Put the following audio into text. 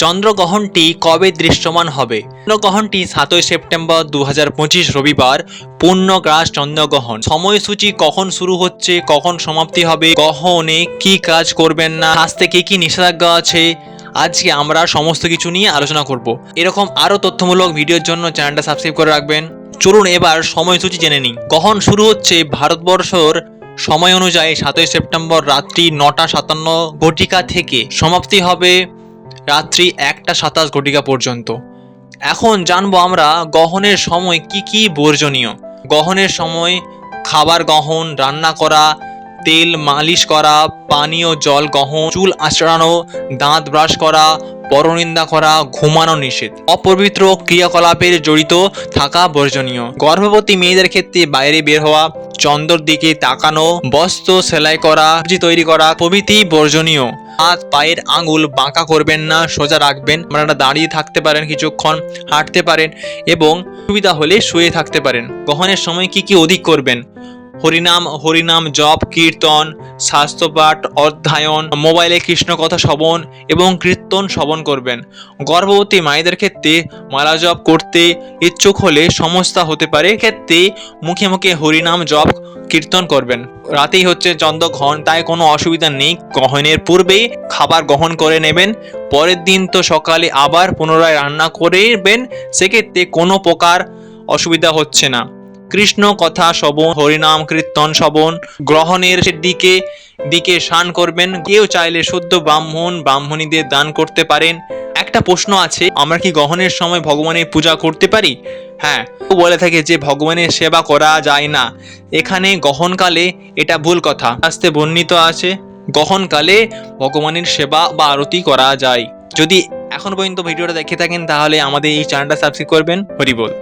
চন্দ্রগ্রহণটি কবে দৃশ্যমান হবে? চন্দ্রগ্রহণটি 7ই সেপ্টেম্বর 2025 রবিবার পূর্ণগ্রাস চন্দ্রগ্রহণ। সময়সূচি কখন শুরু হচ্ছে, কখন সমাপ্তি হবে, গ্রহণে কি কাজ করবেন না, স্বাস্থ্যে কি কি নিষেধাজ্ঞা আছে, আজকে আমরা সমস্ত কিছু নিয়ে আলোচনা করব। এরকম আরও তথ্যমূলক ভিডিওর জন্য চ্যানেলটা সাবস্ক্রাইব করে রাখবেন। চলুন এবার সময়সূচি জেনে নিই। গ্রহণ শুরু হচ্ছে ভারতবর্ষের সময় অনুযায়ী 7ই সেপ্টেম্বর রাত্রি 9টা 57 ঘটিকা থেকে, সমাপ্তি হবে রাত্রি 1টা 27 ঘটিকা পর্যন্ত। এখন জানবো আমরা গ্রহণের সময় কি কি বর্জনীয়। গ্রহণের সময় খাবার গ্রহণ, রান্না করা, তেল মালিশ করা, পানীয় জল গ্রহণ, চুল আঁচড়ানো, দাঁত ব্রাশ করা, পরনিন্দা করা, ঘুমানো নিষেধ। অপবিত্র ক্রিয়াকলাপের জড়িত থাকা বর্জনীয়। গর্ভবতী মেয়েদের ক্ষেত্রে বাইরে বের হওয়া, চন্দ্রের দিকে তাকানো, বস্ত্র সেলাই করা, সবজি তৈরি করা প্রভৃতি বর্জনীয়। হাত পায়ের আঙুল বাঁকা করবেন না, সোজা রাখবেন। আপনারা দাঁড়িয়ে থাকতে পারেন, কিছুক্ষণ হাঁটতে পারেন এবং সুবিধা হলে শুয়ে থাকতে পারেন। গ্রহণের সময় কি কি অধিক করবেন? হরিনাম জপ, কীর্তন, শাস্ত্রপাঠ, অধ্যয়ন, মোবাইলে কৃষ্ণ কথা শ্রবণ এবং কীর্তন শ্রবণ করবেন। গর্ভবতী মায়েদের ক্ষেত্রে মালা জপ করতে ইচ্ছুক হলে সমস্যা হতে পারে, ক্ষেত্রে মুখে মুখে হরিনাম জপ কীর্তন করবেন। রাতেই হচ্ছে চন্দ্রগ্রহণ, তাই কোনো অসুবিধা নেই। গ্রহণের পূর্বেই খাবার গ্রহণ করে নেবেন, পরের দিন তো সকালে আবার পুনরায় রান্না করবেন, সেক্ষেত্রে কোনো প্রকার অসুবিধা হচ্ছে না। কৃষ্ণ কথা শ্রবণ, হরিনাম কীর্তন শ্রবণ। গ্রহণের দিকে স্নান করবেন। কেউ চাইলে শুদ্ধ ব্রাহ্মণীদের দান করতে পারেন। একটা প্রশ্ন আছে, আমরা কি গ্রহণের সময় ভগবানের পূজা করতে পারি? হ্যাঁ, বলে থাকে যে ভগবানের সেবা করা যায় না। এখানে গ্রহণকালে এটা ভুল কথা। শাস্ত্রে বর্ণিত আছে গ্রহণকালে ভগবানের সেবা বা আরতি করা যায়। যদি এখন পর্যন্ত ভিডিওটা দেখে থাকেন তাহলে আমাদের এই চ্যানেলটা সাবস্ক্রাইব করবেন। হরি বল।